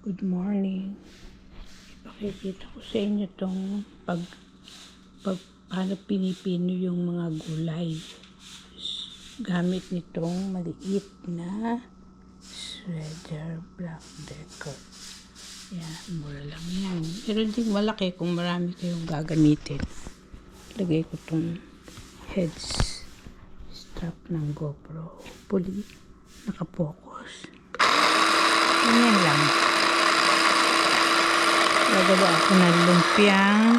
Good morning. Ipakikita ko sa inyo itong paano pinipino yung mga gulay. Gamit nitong maliit na shredder black decker. Yan, mura lang yan. Meron ding malaki kung marami kayong gagamitin. Lagay ko itong heads strap ng GoPro. Puli, nakapokus. Ganyan lang. Gagawa ako ng lumpiang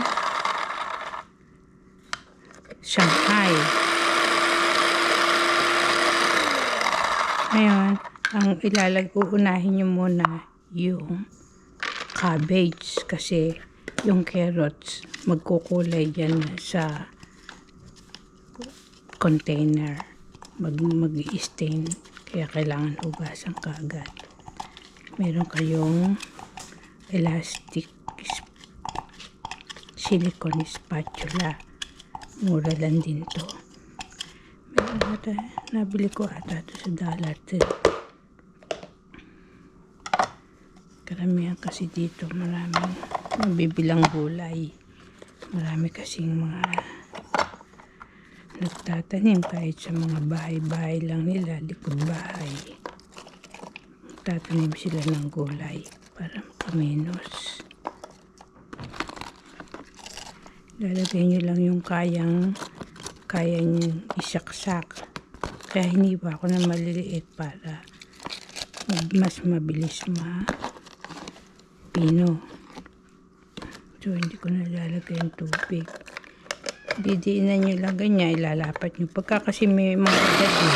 Shanghai. Ngayon, ang uunahin nyo muna yung cabbage kasi yung carrots magkukulay dyan sa container. Mag-i-stain. Kaya kailangan hugasan kaagad. Meron kayong elastic silicone spatula. Mura lang din to. Nabili ko ata ito sa Dollar Tree. Karamihan kasi dito maraming mabibilang gulay. Marami kasing mga nagtatanim kahit sa mga bahay-bahay lang nila, likod bahay. Tatanim sila ng gulay para makamenos. Lalagay nyo lang yung kaya nyo isaksak. Kaya hiniwa ko na maliliit para mas mabilis mapino. So, hindi ko nalalagay yung tubig. Didiinan nyo lang ganyan, ilalapat nyo. Pagka kasi may mga edad na,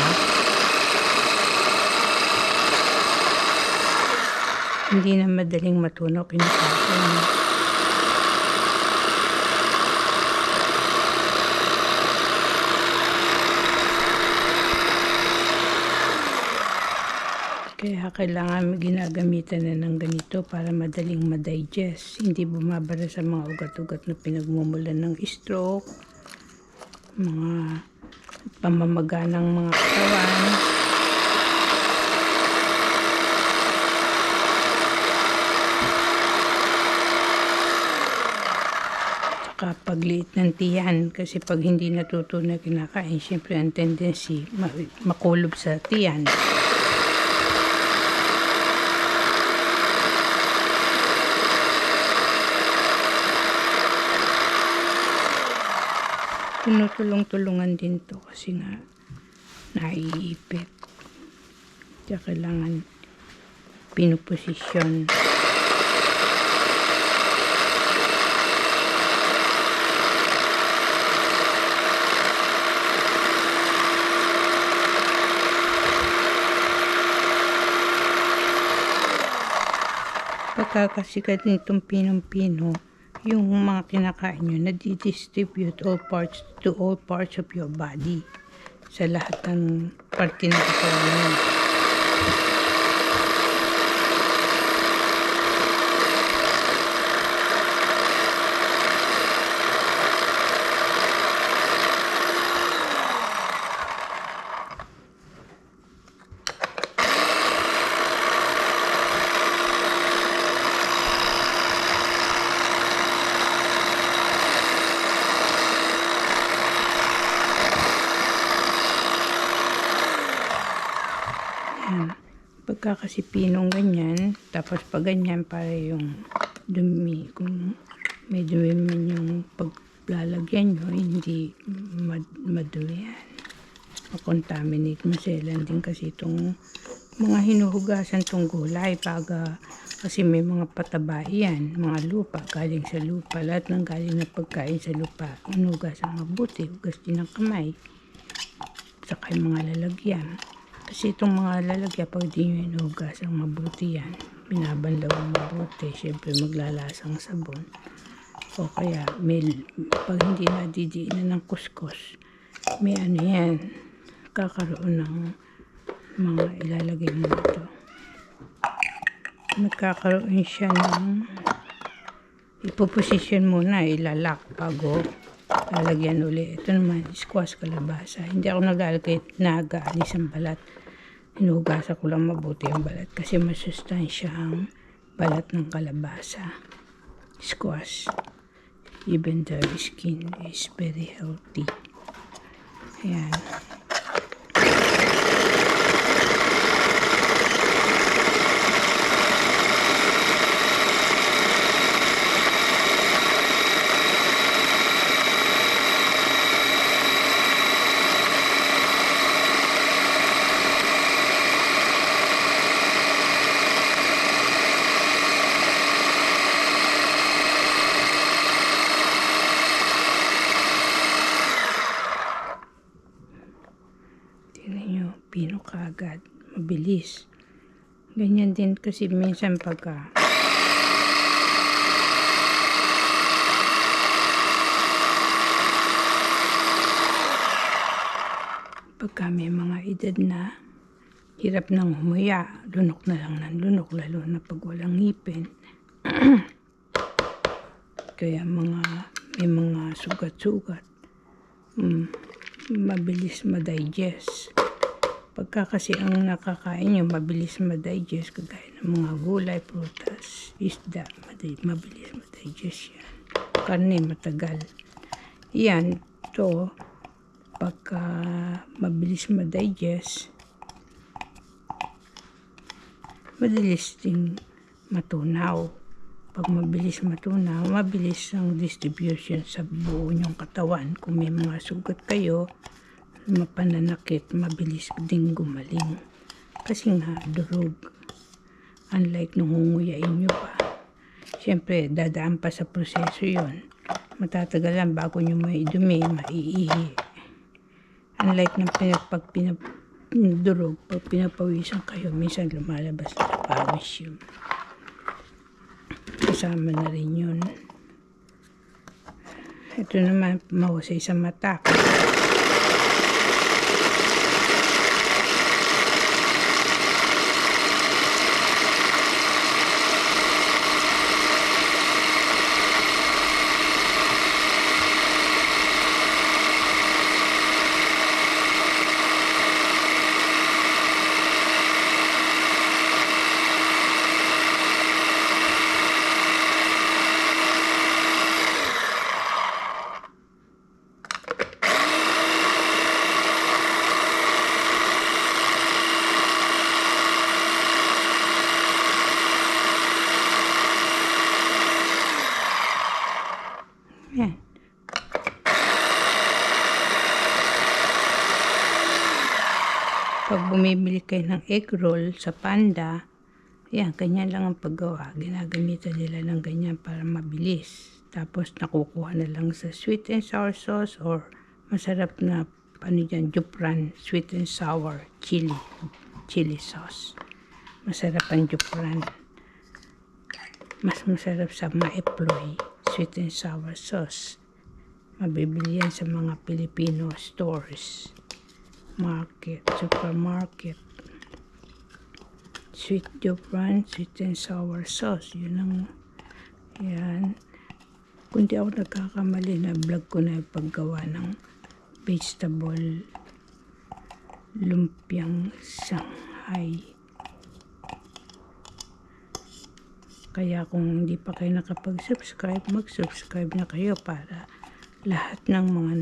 hindi na madaling matunaw, kinakain. Kaya kailangan ginagamitan na ng ganito para madaling ma-digest. Hindi bumabara sa mga ugat-ugat na pinagmumulan ng stroke, mga pamamaga ng mga katawan. Saka pagliit ng tiyan, kasi pag hindi natutunan kinakain, syempre ang tendency makulob sa tiyan. Tinutulong-tulungan din to kasi nga naiipit. Kaya kailangan pinuposisyon. Pagkakasikat nitong pinong-pino, yung mga kinakain nyo na-distribute to all parts of your body, sa lahat ng parte ng katawan nyo. Pagka kasi pinong ganyan, tapos pag ganyan para yung dumi, kung may dumi man yung paglalagyan nyo, hindi madumi yan. Makontaminate, maselan din kasi itong mga hinuhugasan tong gulay kasi may mga pataba yan, mga lupa, galing sa lupa. Lahat ng galing na pagkain sa lupa, hinuhugasan mabuti, hugas din ng kamay, saka yung mga lalagyan. Kasi itong mga lalagyan, pag di nyo hinuhugasang mabuti yan, binabanlawang mabuti, syempre maglalasang sabon. O kaya, pag hindi nadidiinan ng kuskus, may ano yan, kakaroon ng mga ilalagay mo ito. Nagkakaroon siya ng ipoposisyon muna, ilalak bago lalagyan uli. Ito naman, squash kalabasa. Hindi ako naglalagay nagaalis ang balat. Hinugasan ko lang mabuti ang balat kasi masustansya ang balat ng kalabasa, squash. Even the skin is very healthy. Ayan. Tingnan nyo, pino kaagad. Mabilis. Ganyan din kasi minsan pagka may mga edad na hirap nang humuya, lunok na lang ng lunok, lalo na pag walang ngipin. Kaya may mga sugat-sugat. Mabilis ma-digest. Pagka kasi ang nakakain nyo, mabilis ma-digest, kagaya ng mga gulay, prutas, isda, mabilis ma-digest yan. Karne, matagal. Yan, to, pagka mabilis ma-digest, mabilis ding matunaw. Pag mabilis matunaw, mabilis ang distribution sa buo nyong katawan. Kung may mga sugat kayo, mapananakit, mabilis ding gumaling. Kasi nga, durog. Unlike nung hunguyain nyo pa. Siyempre, dadaan pa sa proseso yon. Matatagalan bago nyo maidumi, maiihi. Unlike ng durog, pag pinapawisan kayo, minsan lumalabas na pawis yun. Kasama na rin yun. Ito naman, mahusay sa mata. Yan. Pag bumibili kayo ng egg roll sa Panda, yan, ganyan lang ang paggawa. Ginagamitan nila ng ganyan para mabilis. Tapos nakukuha na lang sa sweet and sour sauce or masarap na Jupran, sweet and sour chili sauce. Masarap ang Jupran. Mas masarap sa Maeploy, sweet and sour sauce. Mabibili yan sa mga Filipino stores, market, supermarket. Sweet Jupran, sweet and sour sauce. Yun ang, yan. Kung di ako nagkakamali, na vlog ko na yung paggawa ng vegetable lumpiang Shanghai. Kaya kung hindi pa kayo nakapag-subscribe, mag-subscribe na kayo para lahat ng mga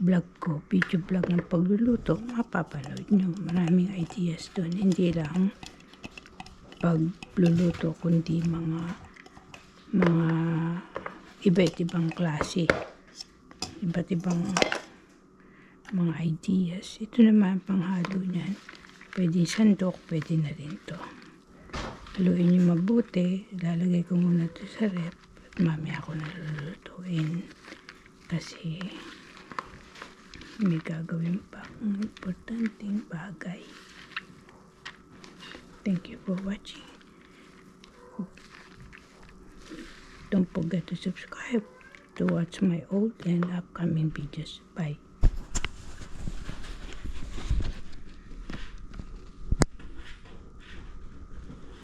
vlog ko, video vlog ng pagluluto, mapapanood nyo. Maraming ideas doon. Hindi lang pagluluto, kundi mga iba't ibang klase. Iba't ibang mga ideas. Ito naman panghalo niyan. Pwede sandok, pwede na rin to. Haluin nyo mabuti. Lalagay ko muna ito sa rep. At mamaya ako nalulutuin. Kasi may gagawin pa akong importanteng bagay. Thank you for watching. Don't forget to subscribe to watch my old and upcoming videos. Bye.